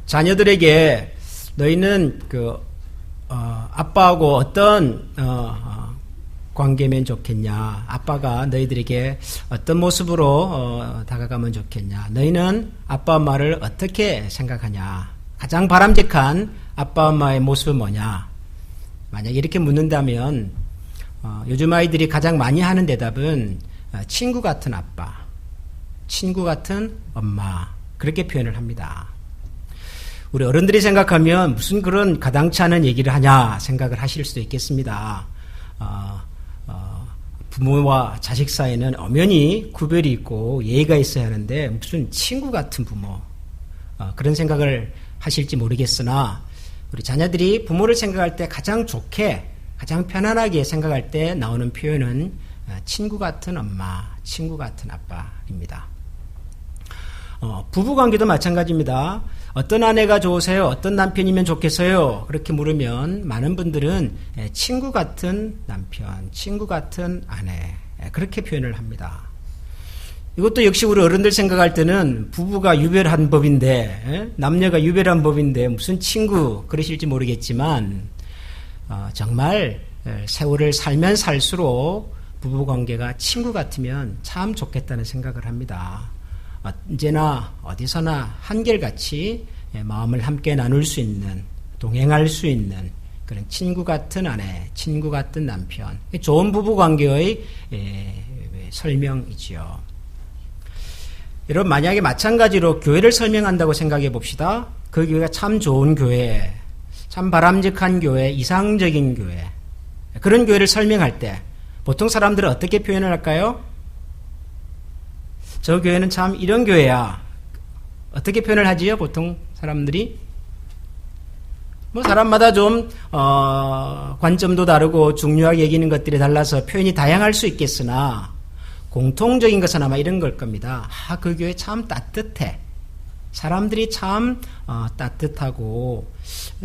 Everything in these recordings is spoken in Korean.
자녀들에게 너희는 아빠하고 어떤 관계면 좋겠냐, 아빠가 너희들에게 어떤 모습으로 다가가면 좋겠냐, 너희는 아빠 엄마를 어떻게 생각하냐, 가장 바람직한 아빠 엄마의 모습은 뭐냐. 만약 이렇게 묻는다면 요즘 아이들이 가장 많이 하는 대답은 친구 같은 아빠, 친구 같은 엄마, 그렇게 표현을 합니다. 우리 어른들이 생각하면 무슨 그런 가당치 않은 얘기를 하냐 생각을 하실 수도 있겠습니다. 부모와 자식 사이에는 엄연히 구별이 있고 예의가 있어야 하는데 무슨 친구 같은 부모, 그런 생각을 하실지 모르겠으나 우리 자녀들이 부모를 생각할 때 가장 좋게, 가장 편안하게 생각할 때 나오는 표현은 친구 같은 엄마, 친구 같은 아빠입니다. 부부관계도 마찬가지입니다. 어떤 아내가 좋으세요? 어떤 남편이면 좋겠어요? 그렇게 물으면 많은 분들은 친구 같은 남편, 친구 같은 아내, 그렇게 표현을 합니다. 이것도 역시 우리 어른들 생각할 때는 부부가 유별한 법인데, 남녀가 유별한 법인데 무슨 친구 그러실지 모르겠지만 정말 세월을 살면 살수록 부부관계가 친구 같으면 참 좋겠다는 생각을 합니다. 언제나 어디서나 한결같이 마음을 함께 나눌 수 있는, 동행할 수 있는 그런 친구 같은 아내, 친구 같은 남편, 좋은 부부관계의 설명이지요. 여러분, 만약에 마찬가지로 교회를 설명한다고 생각해 봅시다. 그 교회가 참 좋은 교회, 참 바람직한 교회, 이상적인 교회, 그런 교회를 설명할 때 보통 사람들은 어떻게 표현을 할까요? 저 교회는 참 이런 교회야. 어떻게 표현을 하지요? 보통 사람들이? 사람마다 좀 관점도 다르고 중요하게 여기는 것들이 달라서 표현이 다양할 수 있겠으나 공통적인 것은 아마 이런 걸 겁니다. 그 교회 참 따뜻해. 사람들이 참 따뜻하고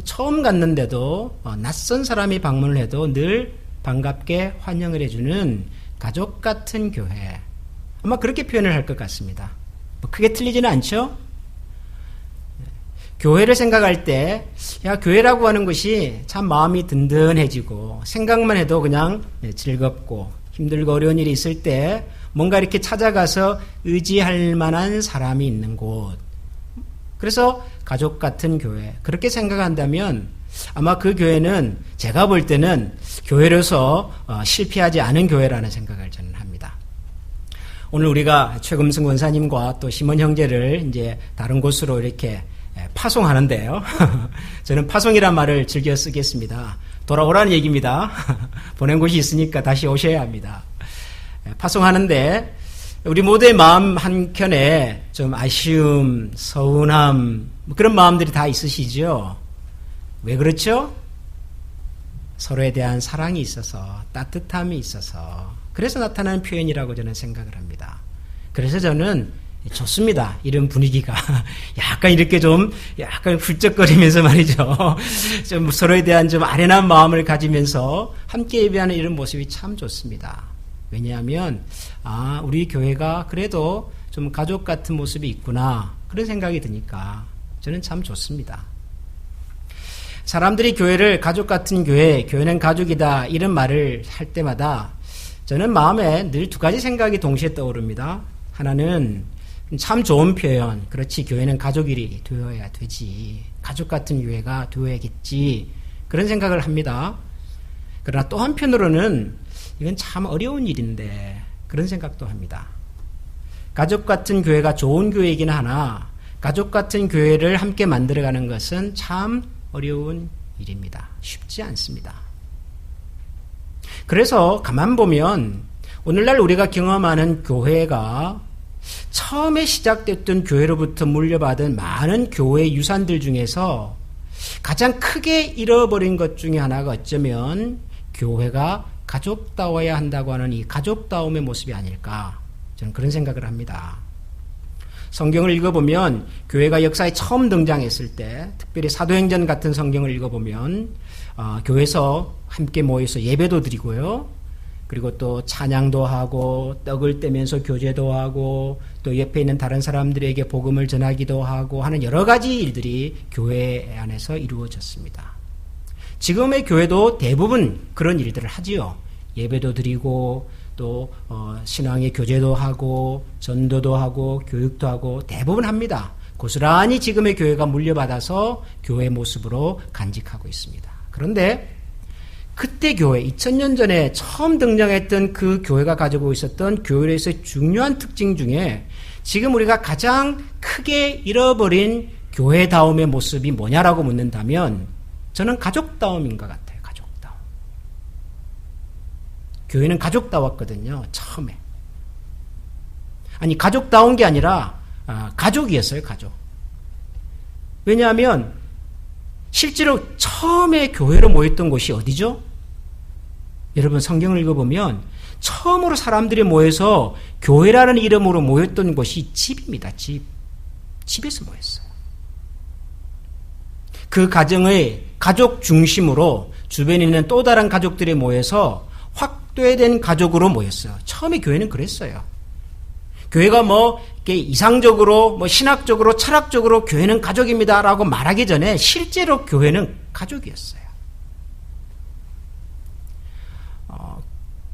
처음 갔는데도 낯선 사람이 방문을 해도 늘 반갑게 환영을 해주는 가족 같은 교회. 아마 그렇게 표현을 할 것 같습니다. 크게 틀리지는 않죠? 교회를 생각할 때, 교회라고 하는 것이 참 마음이 든든해지고, 생각만 해도 그냥 즐겁고, 힘들고 어려운 일이 있을 때, 뭔가 이렇게 찾아가서 의지할 만한 사람이 있는 곳. 그래서 가족 같은 교회. 그렇게 생각한다면, 아마 그 교회는 제가 볼 때는 교회로서 실패하지 않은 교회라는 생각을 저는 합니다. 오늘 우리가 최금승 권사님과 또 심원 형제를 이제 다른 곳으로 이렇게 파송하는데요. 저는 파송이란 말을 즐겨 쓰겠습니다. 돌아오라는 얘기입니다. 보낸 곳이 있으니까 다시 오셔야 합니다. 파송하는데 우리 모두의 마음 한켠에 좀 아쉬움, 서운함, 그런 마음들이 다 있으시죠? 왜 그렇죠? 서로에 대한 사랑이 있어서, 따뜻함이 있어서, 그래서 나타나는 표현이라고 저는 생각을 합니다. 그래서 저는 좋습니다. 이런 분위기가. 약간 이렇게 약간 훌쩍거리면서 말이죠. 좀 서로에 대한 좀 아련한 마음을 가지면서 함께 예배하는 이런 모습이 참 좋습니다. 왜냐하면, 우리 교회가 그래도 좀 가족 같은 모습이 있구나. 그런 생각이 드니까 저는 참 좋습니다. 사람들이 교회를 가족 같은 교회, 교회는 가족이다, 이런 말을 할 때마다 저는 마음에 늘 두 가지 생각이 동시에 떠오릅니다. 하나는 참 좋은 표현, 그렇지, 교회는 가족이 되어야 되지, 가족 같은 교회가 되어야겠지, 그런 생각을 합니다. 그러나 또 한편으로는 이건 참 어려운 일인데 그런 생각도 합니다. 가족 같은 교회가 좋은 교회이긴 하나 가족 같은 교회를 함께 만들어가는 것은 참 어려운 일입니다. 쉽지 않습니다. 그래서 가만 보면 오늘날 우리가 경험하는 교회가 처음에 시작됐던 교회로부터 물려받은 많은 교회 유산들 중에서 가장 크게 잃어버린 것 중에 하나가 어쩌면 교회가 가족다워야 한다고 하는 이 가족다움의 모습이 아닐까, 저는 그런 생각을 합니다. 성경을 읽어보면 교회가 역사에 처음 등장했을 때, 특별히 사도행전 같은 성경을 읽어보면 교회에서 함께 모여서 예배도 드리고요, 그리고 또 찬양도 하고 떡을 떼면서 교제도 하고 또 옆에 있는 다른 사람들에게 복음을 전하기도 하고 하는 여러 가지 일들이 교회 안에서 이루어졌습니다. 지금의 교회도 대부분 그런 일들을 하지요. 예배도 드리고 또 신앙의 교제도 하고 전도도 하고 교육도 하고 대부분 합니다. 고스란히 지금의 교회가 물려받아서 교회 모습으로 간직하고 있습니다. 그런데 그때 교회 2000년 전에 처음 등장했던 그 교회가 가지고 있었던 교회에서의 중요한 특징 중에 지금 우리가 가장 크게 잃어버린 교회다움의 모습이 뭐냐라고 묻는다면 저는 가족다움인 것 같아요. 가족다움. 교회는 가족다웠거든요. 처음에. 아니 가족다운 게 아니라 가족이었어요. 가족. 왜냐하면 실제로 처음에 교회로 모였던 곳이 어디죠? 여러분 성경을 읽어보면 처음으로 사람들이 모여서 교회라는 이름으로 모였던 곳이 집입니다. 집에서 모였어요. 그 가정의 가족 중심으로 주변에 있는 또 다른 가족들이 모여서 확대된 가족으로 모였어요. 처음에 교회는 그랬어요. 교회가 이렇게 이상적으로, 신학적으로, 철학적으로 교회는 가족입니다라고 말하기 전에 실제로 교회는 가족이었어요.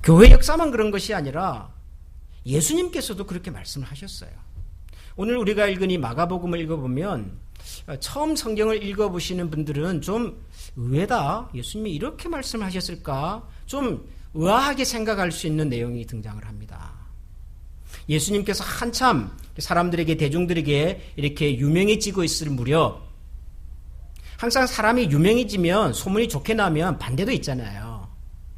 교회 역사만 그런 것이 아니라 예수님께서도 그렇게 말씀을 하셨어요. 오늘 우리가 읽은 이 마가복음을 읽어보면 처음 성경을 읽어보시는 분들은 좀 의외다. 예수님이 이렇게 말씀하셨을까? 좀 의아하게 생각할 수 있는 내용이 등장을 합니다. 예수님께서 한참 사람들에게 대중들에게 이렇게 유명해지고 있을 무렵 항상 사람이 유명해지면 소문이 좋게 나면 반대도 있잖아요.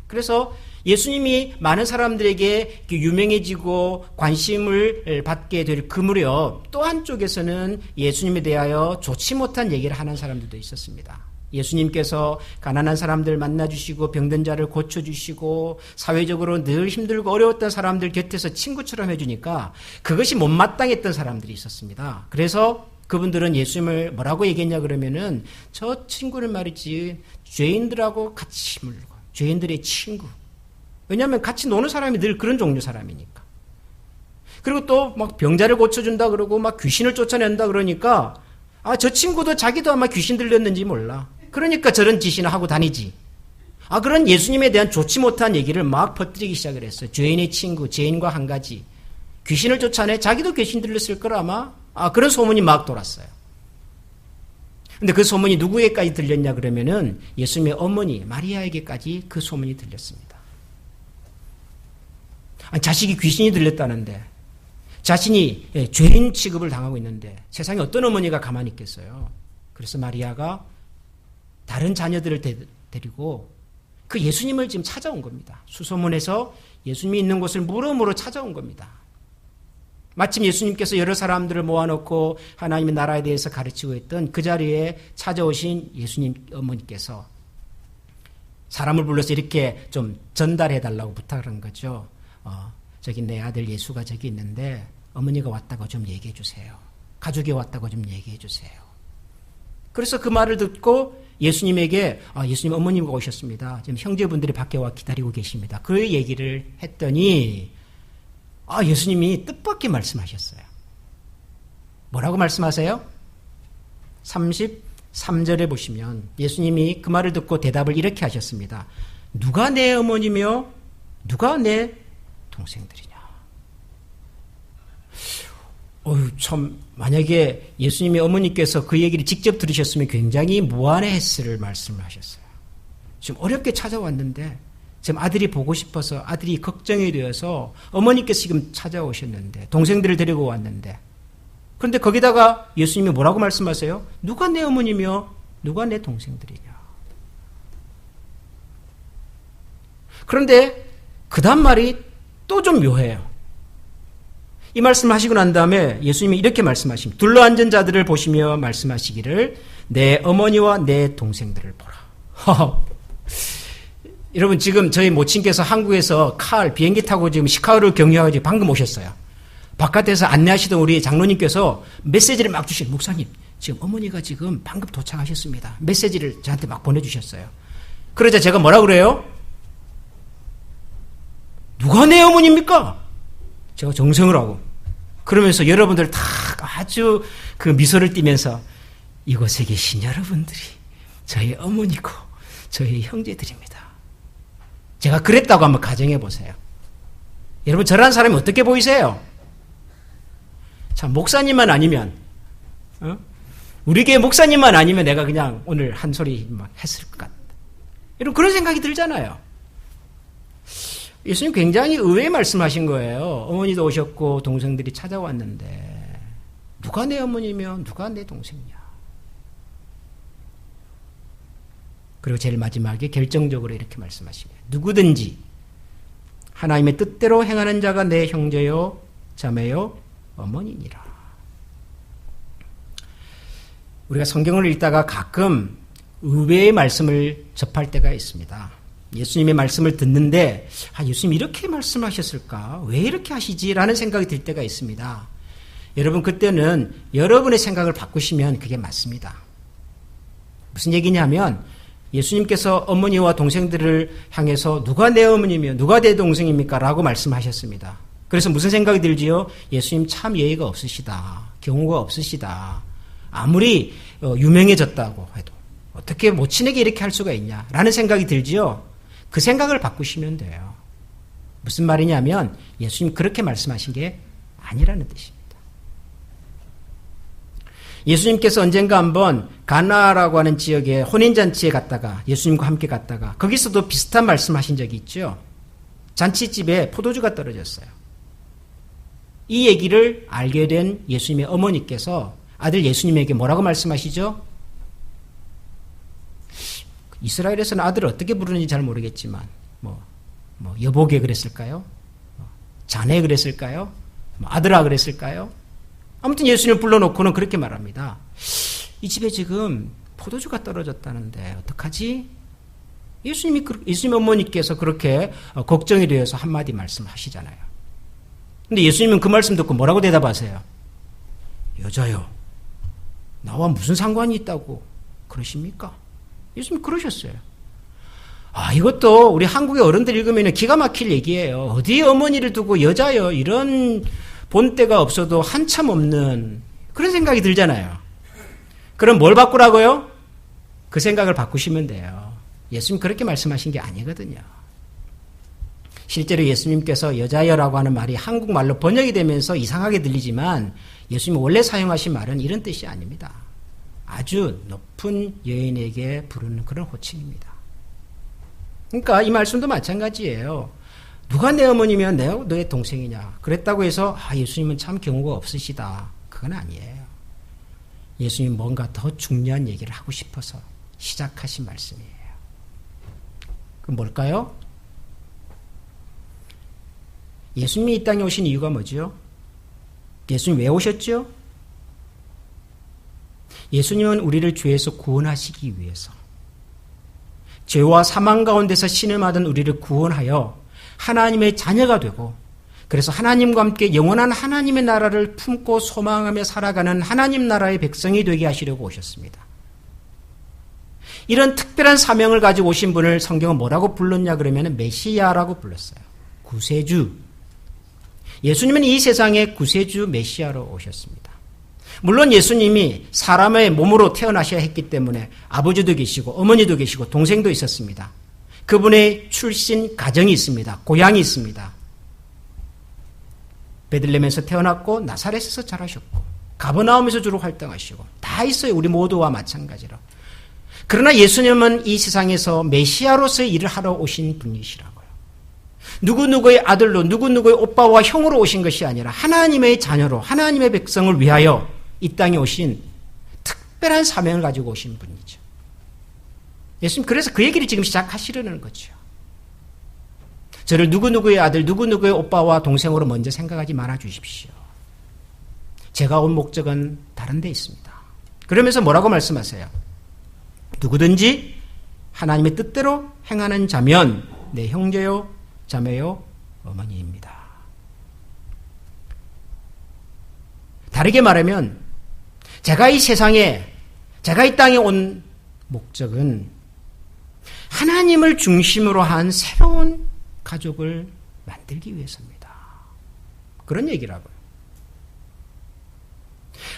그래서 예수님이 많은 사람들에게 유명해지고 관심을 받게 될 그 무렵 또 한쪽에서는 예수님에 대하여 좋지 못한 얘기를 하는 사람들도 있었습니다. 예수님께서 가난한 사람들 만나주시고 병든 자를 고쳐주시고 사회적으로 늘 힘들고 어려웠던 사람들 곁에서 친구처럼 해주니까 그것이 못마땅했던 사람들이 있었습니다. 그래서 그분들은 예수님을 뭐라고 얘기했냐 그러면은 저 친구는 말이지 죄인들하고 같이 물고 죄인들의 친구. 왜냐하면 같이 노는 사람이 늘 그런 종류 사람이니까. 그리고 또 막 병자를 고쳐준다 그러고 막 귀신을 쫓아낸다 그러니까 저 친구도 자기도 아마 귀신 들렸는지 몰라. 그러니까 저런 짓이나 하고 다니지. 그런 예수님에 대한 좋지 못한 얘기를 막 퍼뜨리기 시작을 했어요. 죄인의 친구, 죄인과 한 가지. 귀신을 쫓아내 자기도 귀신 들렸을 거라 아마. 그런 소문이 막 돌았어요. 근데 그 소문이 누구에게까지 들렸냐 그러면은 예수님의 어머니 마리아에게까지 그 소문이 들렸습니다. 자식이 귀신이 들렸다는데 자신이 죄인 취급을 당하고 있는데 세상에 어떤 어머니가 가만히 있겠어요. 그래서 마리아가 다른 자녀들을 데리고 그 예수님을 지금 찾아온 겁니다. 수소문에서 예수님이 있는 곳을 물음으로 찾아온 겁니다. 마침 예수님께서 여러 사람들을 모아놓고 하나님의 나라에 대해서 가르치고 있던 그 자리에 찾아오신 예수님 어머니께서 사람을 불러서 이렇게 좀 전달해달라고 부탁을 한 거죠. 저기 내 아들 예수가 저기 있는데 어머니가 왔다고 좀 얘기해 주세요. 가족이 왔다고 좀 얘기해 주세요. 그래서 그 말을 듣고 예수님에게 예수님 어머니가 오셨습니다. 지금 형제분들이 밖에 와 기다리고 계십니다. 그 얘기를 했더니 예수님이 뜻밖의 말씀하셨어요. 뭐라고 말씀하세요? 33절에 보시면 예수님이 그 말을 듣고 대답을 이렇게 하셨습니다. 누가 내 어머니며 누가 내 동생들이냐. 참 만약에 예수님의 어머니께서 그 얘기를 직접 들으셨으면 굉장히 무안해했을 말씀을 하셨어요. 지금 어렵게 찾아왔는데 지금 아들이 보고 싶어서 아들이 걱정이 되어서 어머니께서 지금 찾아오셨는데 동생들을 데리고 왔는데 그런데 거기다가 예수님이 뭐라고 말씀하세요? 누가 내 어머니며 누가 내 동생들이냐. 그런데 그 다음 말이 또 좀 묘해요. 이 말씀을 하시고 난 다음에 예수님이 이렇게 말씀하십니다. 둘러앉은 자들을 보시며 말씀하시기를 내 어머니와 내 동생들을 보라. 여러분 지금 저희 모친께서 한국에서 비행기 타고 지금 시카고를 경유하고 방금 오셨어요. 바깥에서 안내하시던 우리 장로님께서 메시지를 막 주신 목사님 지금 어머니가 지금 방금 도착하셨습니다. 메시지를 저한테 막 보내주셨어요. 그러자 제가 뭐라 그래요? 누가 내 어머니입니까? 제가 정성을 하고 그러면서 여러분들 다 아주 그 미소를 띠면서 이곳에 계신 여러분들이 저희 어머니고 저희 형제들입니다. 제가 그랬다고 한번 가정해 보세요. 여러분 저런 사람이 어떻게 보이세요? 참 목사님만 아니면 우리 교회 목사님만 아니면 내가 그냥 오늘 한 소리 막 했을 것 같다. 여러분 그런 생각이 들잖아요. 예수님 굉장히 의외의 말씀하신 거예요. 어머니도 오셨고 동생들이 찾아왔는데 누가 내 어머니며 누가 내 동생이냐. 그리고 제일 마지막에 결정적으로 이렇게 말씀하십니다. 누구든지 하나님의 뜻대로 행하는 자가 내 형제요 자매요 어머니니라. 우리가 성경을 읽다가 가끔 의외의 말씀을 접할 때가 있습니다. 예수님의 말씀을 듣는데 예수님 이렇게 말씀하셨을까? 왜 이렇게 하시지? 라는 생각이 들 때가 있습니다. 여러분 그때는 여러분의 생각을 바꾸시면 그게 맞습니다. 무슨 얘기냐면 예수님께서 어머니와 동생들을 향해서 누가 내 어머니며 누가 내 동생입니까? 라고 말씀하셨습니다. 그래서 무슨 생각이 들지요? 예수님 참 예의가 없으시다. 경우가 없으시다. 아무리 유명해졌다고 해도 어떻게 모친에게 이렇게 할 수가 있냐? 라는 생각이 들지요? 그 생각을 바꾸시면 돼요. 무슨 말이냐면 예수님 그렇게 말씀하신 게 아니라는 뜻입니다. 예수님께서 언젠가 한번 가나라고 하는 지역에 혼인잔치에 갔다가 예수님과 함께 갔다가 거기서도 비슷한 말씀하신 적이 있죠. 잔치집에 포도주가 떨어졌어요. 이 얘기를 알게 된 예수님의 어머니께서 아들 예수님에게 뭐라고 말씀하시죠? 이스라엘에서는 아들을 어떻게 부르는지 잘 모르겠지만 여보게 그랬을까요? 자네 그랬을까요? 아들아 그랬을까요? 아무튼 예수님을 불러놓고는 그렇게 말합니다. 이 집에 지금 포도주가 떨어졌다는데 어떡하지? 예수님 어머니께서 그렇게 걱정이 되어서 한마디 말씀하시잖아요. 근데 예수님은 그 말씀 듣고 뭐라고 대답하세요? 여자요, 나와 무슨 상관이 있다고 그러십니까? 예수님 그러셨어요. 이것도 우리 한국의 어른들 읽으면 기가 막힐 얘기예요. 어디에 어머니를 두고 여자요, 이런 본때가 없어도 한참 없는 그런 생각이 들잖아요. 그럼 뭘 바꾸라고요? 그 생각을 바꾸시면 돼요. 예수님 그렇게 말씀하신 게 아니거든요. 실제로 예수님께서 여자여라고 하는 말이 한국말로 번역이 되면서 이상하게 들리지만 예수님이 원래 사용하신 말은 이런 뜻이 아닙니다. 아주 높은 여인에게 부르는 그런 호칭입니다. 그러니까 이 말씀도 마찬가지예요. 누가 내 어머니면 내가 너의 동생이냐. 그랬다고 해서 예수님은 참 경우가 없으시다. 그건 아니에요. 예수님 뭔가 더 중요한 얘기를 하고 싶어서 시작하신 말씀이에요. 그럼 뭘까요? 예수님이 이 땅에 오신 이유가 뭐죠? 예수님 왜 오셨죠? 예수님은 우리를 죄에서 구원하시기 위해서 죄와 사망 가운데서 신음하던 우리를 구원하여 하나님의 자녀가 되고 그래서 하나님과 함께 영원한 하나님의 나라를 품고 소망하며 살아가는 하나님 나라의 백성이 되게 하시려고 오셨습니다. 이런 특별한 사명을 가지고 오신 분을 성경은 뭐라고 불렀냐 그러면 메시아라고 불렀어요. 구세주. 예수님은 이 세상에 구세주 메시아로 오셨습니다. 물론 예수님이 사람의 몸으로 태어나셔야 했기 때문에 아버지도 계시고 어머니도 계시고 동생도 있었습니다. 그분의 출신 가정이 있습니다. 고향이 있습니다. 베들레헴에서 태어났고 나사렛에서 자라셨고 가버나움에서 주로 활동하시고 다 있어요. 우리 모두와 마찬가지로. 그러나 예수님은 이 세상에서 메시아로서의 일을 하러 오신 분이시라고요. 누구누구의 아들로 누구누구의 오빠와 형으로 오신 것이 아니라 하나님의 자녀로 하나님의 백성을 위하여 이 땅에 오신 특별한 사명을 가지고 오신 분이죠. 예수님 그래서 그 얘기를 지금 시작하시려는 거죠. 저를 누구누구의 아들, 누구누구의 오빠와 동생으로 먼저 생각하지 말아 주십시오. 제가 온 목적은 다른 데 있습니다. 그러면서 뭐라고 말씀하세요? 누구든지 하나님의 뜻대로 행하는 자면 내 형제요, 자매요, 어머니입니다. 다르게 말하면 제가 이 세상에, 제가 이 땅에 온 목적은 하나님을 중심으로 한 새로운 가족을 만들기 위해서입니다. 그런 얘기라고요.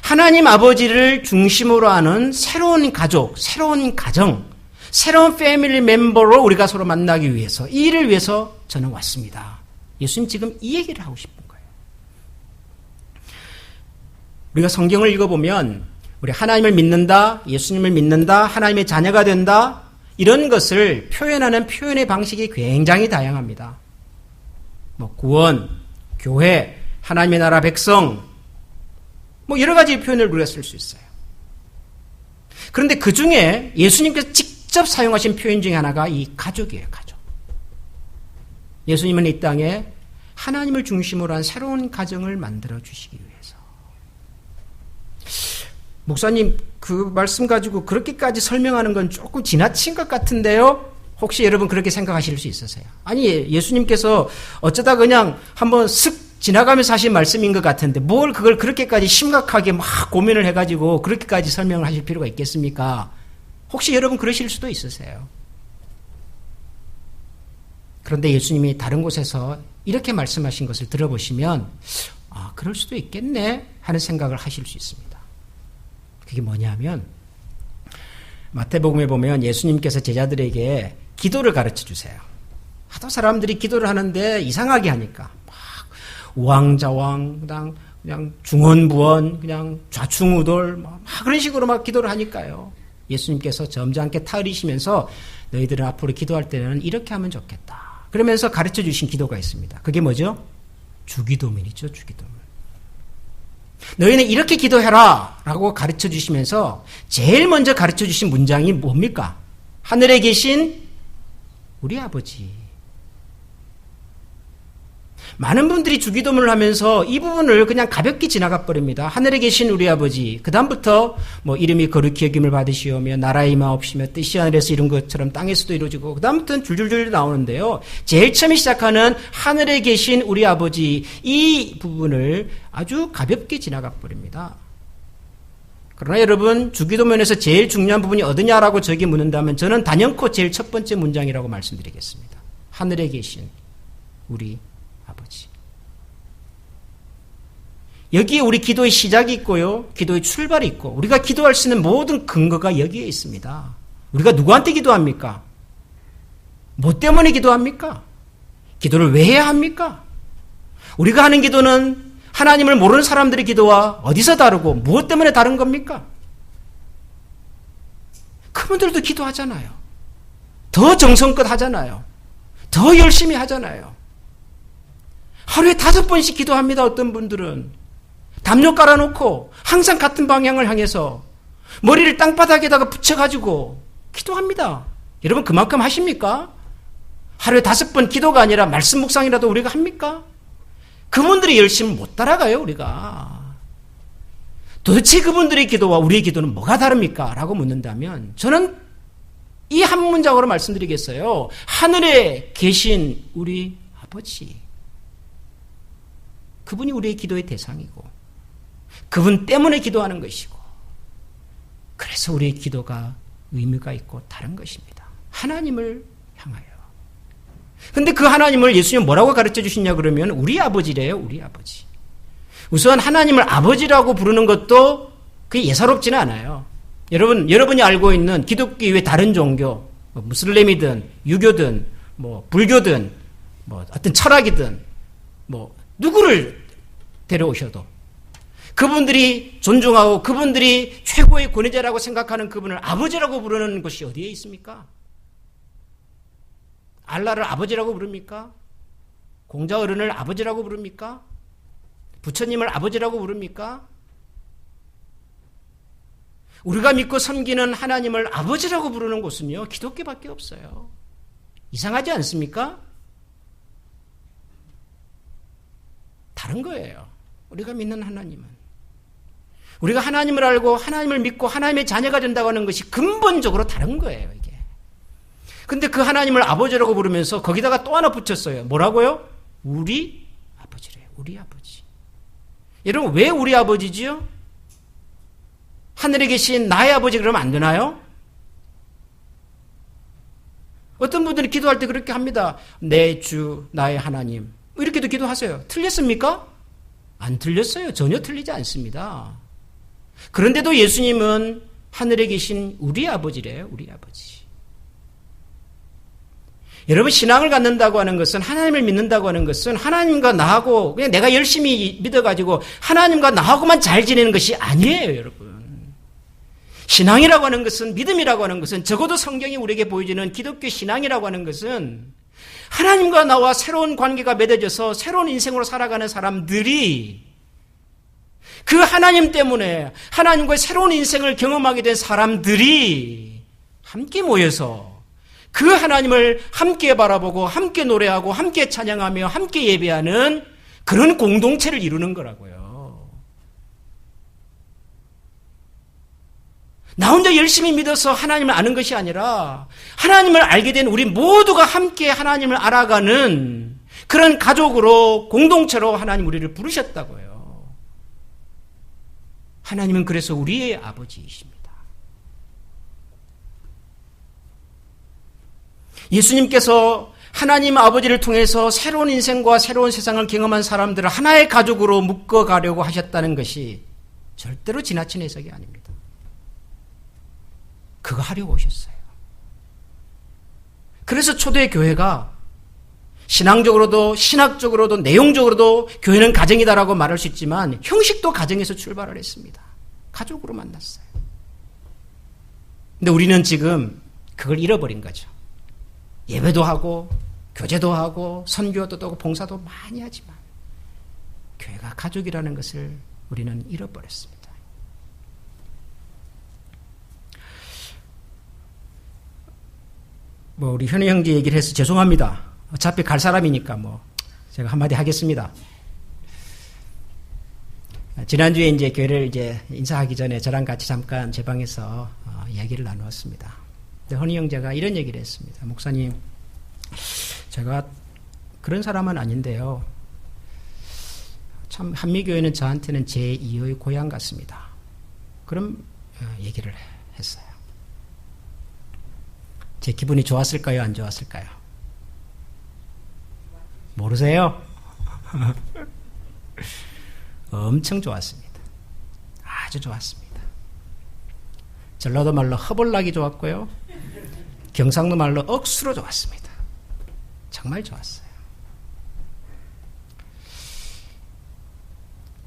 하나님 아버지를 중심으로 하는 새로운 가족, 새로운 가정, 새로운 패밀리 멤버로 우리가 서로 만나기 위해서, 이 일을 위해서 저는 왔습니다. 예수님 지금 이 얘기를 하고 싶은 거예요. 우리가 성경을 읽어보면 우리 하나님을 믿는다, 예수님을 믿는다, 하나님의 자녀가 된다, 이런 것을 표현하는 표현의 방식이 굉장히 다양합니다. 구원, 교회, 하나님의 나라 백성, 여러 가지 표현을 우리가 쓸 수 있어요. 그런데 그 중에 예수님께서 직접 사용하신 표현 중에 하나가 이 가족이에요, 가족. 예수님은 이 땅에 하나님을 중심으로 한 새로운 가정을 만들어 주시기 위해서. 목사님, 그 말씀 가지고 그렇게까지 설명하는 건 조금 지나친 것 같은데요? 혹시 여러분 그렇게 생각하실 수 있으세요? 아니, 예수님께서 어쩌다 그냥 한번 슥 지나가면서 하신 말씀인 것 같은데 뭘 그걸 그렇게까지 심각하게 막 고민을 해가지고 그렇게까지 설명을 하실 필요가 있겠습니까? 혹시 여러분 그러실 수도 있으세요. 그런데 예수님이 다른 곳에서 이렇게 말씀하신 것을 들어보시면 그럴 수도 있겠네 하는 생각을 하실 수 있습니다. 그게 뭐냐면 마태복음에 보면 예수님께서 제자들에게 기도를 가르쳐 주세요. 하도 사람들이 기도를 하는데 이상하게 하니까 막 우왕좌왕 그냥 중언부언 그냥 좌충우돌 막 그런 식으로 막 기도를 하니까요. 예수님께서 점잖게 타이르시면서 너희들은 앞으로 기도할 때는 이렇게 하면 좋겠다. 그러면서 가르쳐 주신 기도가 있습니다. 그게 뭐죠? 주기도문이죠. 주기도문. 너희는 이렇게 기도해라 라고 가르쳐 주시면서 제일 먼저 가르쳐 주신 문장이 뭡니까? 하늘에 계신 우리 아버지. 많은 분들이 주기도문을 하면서 이 부분을 그냥 가볍게 지나가 버립니다. 하늘에 계신 우리 아버지. 그 다음부터 이름이 거룩히 여김을 받으시오며 나라의 임하옵시며 뜻이 하늘에서 이룬 것처럼 땅에서도 이루어지고 그 다음부터는 줄줄줄 나오는데요. 제일 처음에 시작하는 하늘에 계신 우리 아버지, 이 부분을 아주 가볍게 지나가 버립니다. 그러나 여러분, 주기도문에서 제일 중요한 부분이 어디냐라고 저에게 묻는다면 저는 단연코 제일 첫 번째 문장이라고 말씀드리겠습니다. 하늘에 계신 우리 아버지. 여기에 우리 기도의 시작이 있고요. 기도의 출발이 있고 우리가 기도할 수 있는 모든 근거가 여기에 있습니다. 우리가 누구한테 기도합니까? 뭐 때문에 기도합니까? 기도를 왜 해야 합니까? 우리가 하는 기도는 하나님을 모르는 사람들의 기도와 어디서 다르고 무엇 때문에 다른 겁니까? 그분들도 기도하잖아요. 더 정성껏 하잖아요. 더 열심히 하잖아요. 하루에 5번씩 기도합니다. 어떤 분들은 담요 깔아놓고 항상 같은 방향을 향해서 머리를 땅바닥에다가 붙여가지고 기도합니다. 여러분 그만큼 하십니까? 하루에 5번 기도가 아니라 말씀 묵상이라도 우리가 합니까? 그분들이 열심히 못 따라가요. 우리가. 도대체 그분들의 기도와 우리의 기도는 뭐가 다릅니까? 라고 묻는다면 저는 이 한 문장으로 말씀드리겠어요. 하늘에 계신 우리 아버지. 그분이 우리의 기도의 대상이고 그분 때문에 기도하는 것이고 그래서 우리의 기도가 의미가 있고 다른 것입니다. 하나님을 향하여. 근데 그 하나님을 예수님 뭐라고 가르쳐 주시냐 그러면 우리 아버지래요. 우리 아버지. 우선 하나님을 아버지라고 부르는 것도 그게 예사롭지는 않아요. 여러분이 알고 있는 기독교 이외 다른 종교, 무슬림이든 유교든 불교든 어떤 철학이든 누구를 데려오셔도 그분들이 존중하고 그분들이 최고의 권위자라고 생각하는 그분을 아버지라고 부르는 곳이 어디에 있습니까? 알라를 아버지라고 부릅니까? 공자 어른을 아버지라고 부릅니까? 부처님을 아버지라고 부릅니까? 우리가 믿고 섬기는 하나님을 아버지라고 부르는 곳은요, 기독교밖에 없어요. 이상하지 않습니까? 다른 거예요. 우리가 믿는 하나님은. 우리가 하나님을 알고 하나님을 믿고 하나님의 자녀가 된다고 하는 것이 근본적으로 다른 거예요, 이게. 근데 그 하나님을 아버지라고 부르면서 거기다가 또 하나 붙였어요. 뭐라고요? 우리 아버지래요. 우리 아버지. 여러분, 왜 우리 아버지지요? 하늘에 계신 나의 아버지 그러면 안 되나요? 어떤 분들이 기도할 때 그렇게 합니다. 내 주, 나의 하나님. 이렇게도 기도하세요. 틀렸습니까? 안 틀렸어요. 전혀 틀리지 않습니다. 그런데도 예수님은 하늘에 계신 우리 아버지래요. 우리 아버지. 여러분, 신앙을 갖는다고 하는 것은, 하나님을 믿는다고 하는 것은 하나님과 나하고 그냥 내가 열심히 믿어가지고 하나님과 나하고만 잘 지내는 것이 아니에요, 여러분. 신앙이라고 하는 것은, 믿음이라고 하는 것은, 적어도 성경이 우리에게 보여주는 기독교 신앙이라고 하는 것은 하나님과 나와 새로운 관계가 맺어져서 새로운 인생으로 살아가는 사람들이, 그 하나님 때문에 하나님과의 새로운 인생을 경험하게 된 사람들이 함께 모여서 그 하나님을 함께 바라보고 함께 노래하고 함께 찬양하며 함께 예배하는 그런 공동체를 이루는 거라고요. 나 혼자 열심히 믿어서 하나님을 아는 것이 아니라 하나님을 알게 된 우리 모두가 함께 하나님을 알아가는 그런 가족으로, 공동체로 하나님 우리를 부르셨다고요. 하나님은 그래서 우리의 아버지이십니다. 예수님께서 하나님 아버지를 통해서 새로운 인생과 새로운 세상을 경험한 사람들을 하나의 가족으로 묶어가려고 하셨다는 것이 절대로 지나친 해석이 아닙니다. 그거 하려고 오셨어요. 그래서 초대 교회가 신앙적으로도 신학적으로도 내용적으로도 교회는 가정이다라고 말할 수 있지만 형식도 가정에서 출발을 했습니다. 가족으로 만났어요. 근데 우리는 지금 그걸 잃어버린 거죠. 예배도 하고 교제도 하고 선교도 하고 봉사도 많이 하지만 교회가 가족이라는 것을 우리는 잃어버렸습니다. 우리 현우 형제 얘기를 해서 죄송합니다. 어차피 갈 사람이니까 제가 한마디 하겠습니다. 지난주에 이제 교회를 인사하기 전에 저랑 같이 잠깐 제 방에서 이야기를 나누었습니다. 헌희 형제가 이런 얘기를 했습니다. 목사님, 제가 그런 사람은 아닌데요. 참 한미교회는 저한테는 제2의 고향 같습니다. 그런 얘기를 했어요. 제 기분이 좋았을까요? 안 좋았을까요? 모르세요? 엄청 좋았습니다. 아주 좋았습니다. 전라도 말로 허벌나기 좋았고요. 경상도 말로 억수로 좋았습니다. 정말 좋았어요.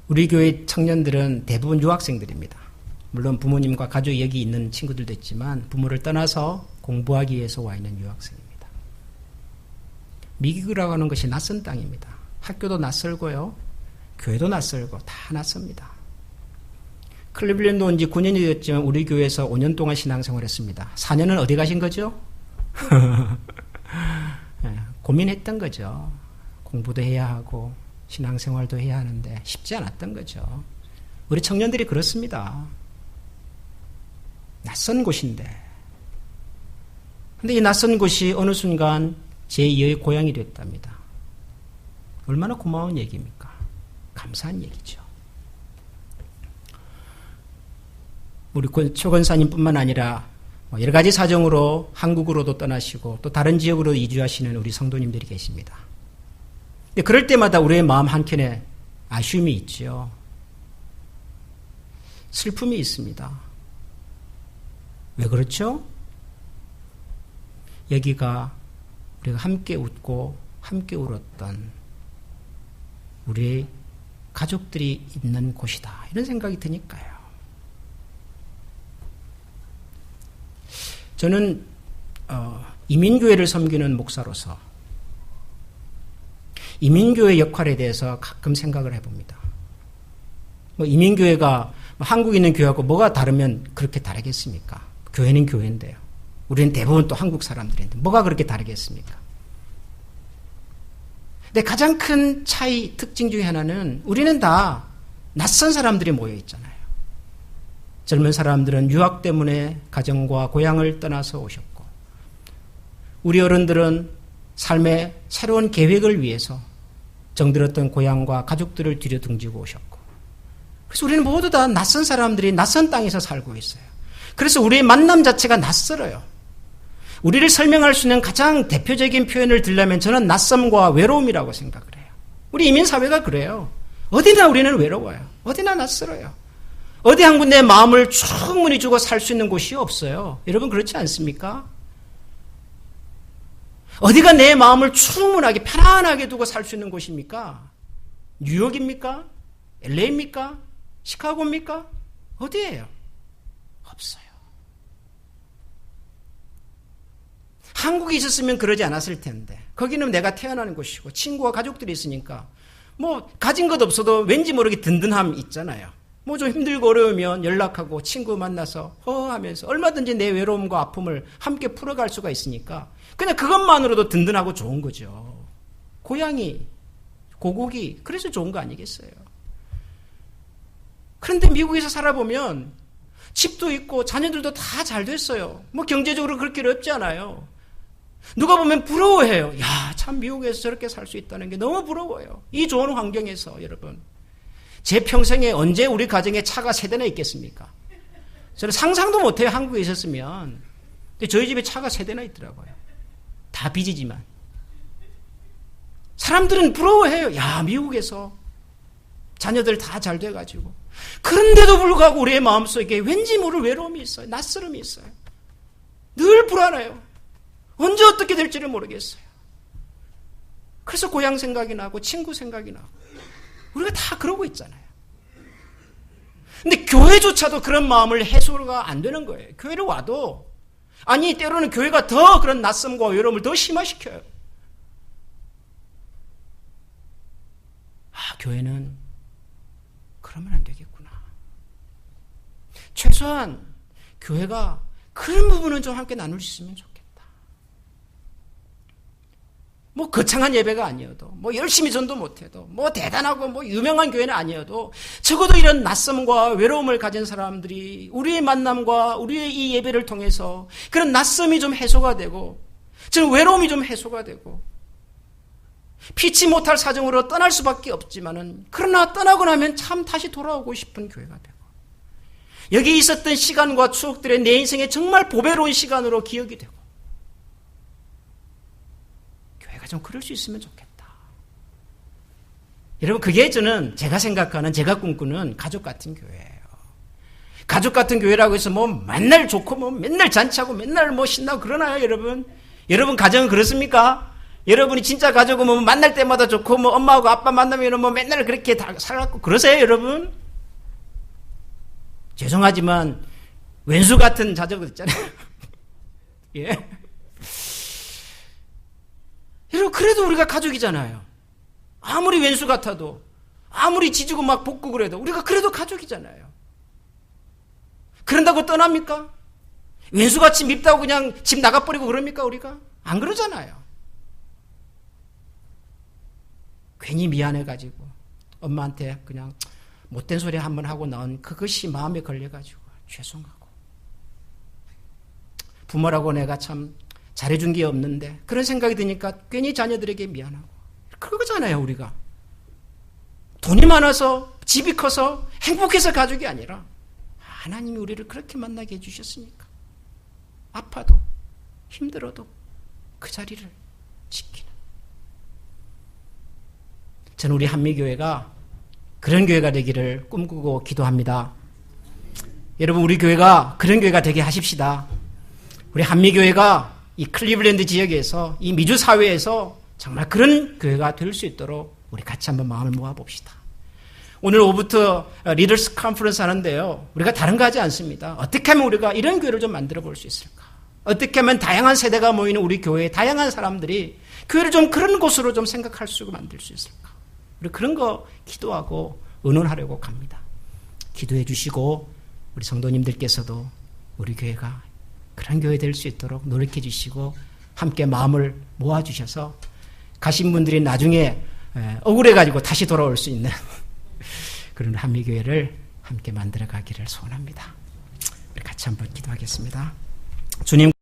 우리 교회 청년들은 대부분 유학생들입니다. 물론 부모님과 가족이 여기 있는 친구들도 있지만 부모를 떠나서 공부하기 위해서 와 있는 유학생입니다. 미국이라고 하는 것이 낯선 땅입니다. 학교도 낯설고요. 교회도 낯설고 다 낯섭니다. 클리블랜드 온 지 9년이 되었지만 우리 교회에서 5년 동안 신앙생활을 했습니다. 4년은 어디 가신 거죠? 고민했던 거죠. 공부도 해야 하고 신앙생활도 해야 하는데 쉽지 않았던 거죠. 우리 청년들이 그렇습니다. 낯선 곳인데. 근데 이 낯선 곳이 어느 순간 제2의 고향이 됐답니다. 얼마나 고마운 얘기입니까? 감사한 얘기죠. 우리 최 권사님뿐만 아니라 여러 가지 사정으로 한국으로도 떠나시고 또 다른 지역으로 이주하시는 우리 성도님들이 계십니다. 근데 그럴 때마다 우리의 마음 한켠에 아쉬움이 있죠. 슬픔이 있습니다. 왜 그렇죠? 여기가 우리가 함께 웃고 함께 울었던 우리 가족들이 있는 곳이다. 이런 생각이 드니까요. 저는 이민교회를 섬기는 목사로서 이민교회 역할에 대해서 가끔 생각을 해봅니다. 이민교회가 한국에 있는 교회하고 뭐가 다르면 그렇게 다르겠습니까? 교회는 교회인데요. 우리는 대부분 또 한국 사람들인데 뭐가 그렇게 다르겠습니까? 근데 가장 큰 차이, 특징 중에 하나는 우리는 다 낯선 사람들이 모여 있잖아요. 젊은 사람들은 유학 때문에 가정과 고향을 떠나서 오셨고, 우리 어른들은 삶의 새로운 계획을 위해서 정들었던 고향과 가족들을 뒤로 등지고 오셨고, 그래서 우리는 모두 다 낯선 사람들이 낯선 땅에서 살고 있어요. 그래서 우리의 만남 자체가 낯설어요. 우리를 설명할 수 있는 가장 대표적인 표현을 들려면 저는 낯섦과 외로움이라고 생각을 해요. 우리 이민사회가 그래요. 어디나 우리는 외로워요. 어디나 낯설어요. 어디 한 군데 마음을 충분히 주고 살 수 있는 곳이 없어요. 여러분 그렇지 않습니까? 어디가 내 마음을 충분하게 편안하게 두고 살 수 있는 곳입니까? 뉴욕입니까? LA입니까? 시카고입니까? 어디예요? 없어요. 한국에 있었으면 그러지 않았을 텐데 거기는 내가 태어나는 곳이고 친구와 가족들이 있으니까 뭐 가진 것 없어도 왠지 모르게 든든함 있잖아요. 뭐 좀 힘들고 어려우면 연락하고 친구 만나서 허허하면서 얼마든지 내 외로움과 아픔을 함께 풀어갈 수가 있으니까 그냥 그것만으로도 든든하고 좋은 거죠. 고향이 고국이 그래서 좋은 거 아니겠어요? 그런데 미국에서 살아보면 집도 있고 자녀들도 다 잘 됐어요. 뭐 경제적으로 그렇게 어렵지 않아요. 누가 보면 부러워해요. 야, 참 미국에서 저렇게 살 수 있다는 게 너무 부러워요. 이 좋은 환경에서 여러분. 제 평생에 언제 우리 가정에 차가 3대나 있겠습니까? 저는 상상도 못해요. 한국에 있었으면. 근데 저희 집에 차가 3대나 있더라고요. 다 빚이지만. 사람들은 부러워해요. 야, 미국에서 자녀들 다 잘 돼가지고. 그런데도 불구하고 우리의 마음속에 왠지 모를 외로움이 있어요. 낯설음이 있어요. 늘 불안해요. 언제 어떻게 될지를 모르겠어요. 그래서 고향 생각이 나고 친구 생각이 나고 우리가 다 그러고 있잖아요. 근데 교회조차도 그런 마음을 해소가 안 되는 거예요. 교회를 와도 아니 때로는 교회가 더 그런 낯섦과 외로움을 더 심화시켜요. 아, 교회는 그러면 안 되겠구나. 최소한 교회가 그런 부분은 좀 함께 나눌 수 있으면 좋겠다. 뭐 거창한 예배가 아니어도 뭐 열심히 전도 못해도 뭐 대단하고 뭐 유명한 교회는 아니어도 적어도 이런 낯섦과 외로움을 가진 사람들이 우리의 만남과 우리의 이 예배를 통해서 그런 낯섦이 좀 해소가 되고 저 외로움이 좀 해소가 되고 피치 못할 사정으로 떠날 수밖에 없지만은 그러나 떠나고 나면 참 다시 돌아오고 싶은 교회가 되고 여기 있었던 시간과 추억들의 내 인생에 정말 보배로운 시간으로 기억이 되고 교회가 좀 그럴 수 있으면 좋겠다. 여러분 그게 저는 제가 생각하는 제가 꿈꾸는 가족 같은 교회예요. 가족 같은 교회라고 해서 뭐 맨날 좋고 뭐 맨날 잔치하고 맨날 뭐 신나고 그러나요 여러분? 여러분 가정은 그렇습니까? 여러분이 진짜 가족은 뭐 만날 때마다 좋고 뭐 엄마하고 아빠 만나면 뭐 맨날 그렇게 다 살았고 그러세요 여러분? 죄송하지만 왼수 같은 자녀들 있잖아요. 예. 여러분 그래도 우리가 가족이잖아요. 아무리 왼수 같아도 아무리 지지고 막 볶고 그래도 우리가 그래도 가족이잖아요. 그런다고 떠납니까? 왼수같이 밉다고 그냥 집 나가버리고 그럽니까 우리가? 안 그러잖아요. 괜히 미안해가지고 엄마한테 그냥 못된 소리 한번 하고 나온 그것이 마음에 걸려가지고 죄송하고 부모라고 내가 참 잘해준 게 없는데 그런 생각이 드니까 괜히 자녀들에게 미안하고 그거잖아요 우리가. 돈이 많아서 집이 커서 행복해서 가족이 아니라 하나님이 우리를 그렇게 만나게 해주셨으니까 아파도 힘들어도 그 자리를 지키는 저는 우리 한미교회가 그런 교회가 되기를 꿈꾸고 기도합니다. 여러분 우리 교회가 그런 교회가 되게 하십시다. 우리 한미교회가 이 클리블랜드 지역에서 이 미주 사회에서 정말 그런 교회가 될 수 있도록 우리 같이 한번 마음을 모아봅시다. 오늘 오후부터 리더스 컨퍼런스 하는데요. 우리가 다른 거 하지 않습니다. 어떻게 하면 우리가 이런 교회를 좀 만들어 볼 수 있을까? 어떻게 하면 다양한 세대가 모이는 우리 교회에 다양한 사람들이 교회를 좀 그런 곳으로 좀 생각할 수 있고 만들 수 있을까? 우리 그런 거 기도하고 의논하려고 갑니다. 기도해 주시고 우리 성도님들께서도 우리 교회가 그런 교회 될 수 있도록 노력해 주시고 함께 마음을 모아 주셔서 가신 분들이 나중에 억울해가지고 다시 돌아올 수 있는 그런 한미교회를 함께 만들어 가기를 소원합니다. 우리 같이 한번 기도하겠습니다. 주님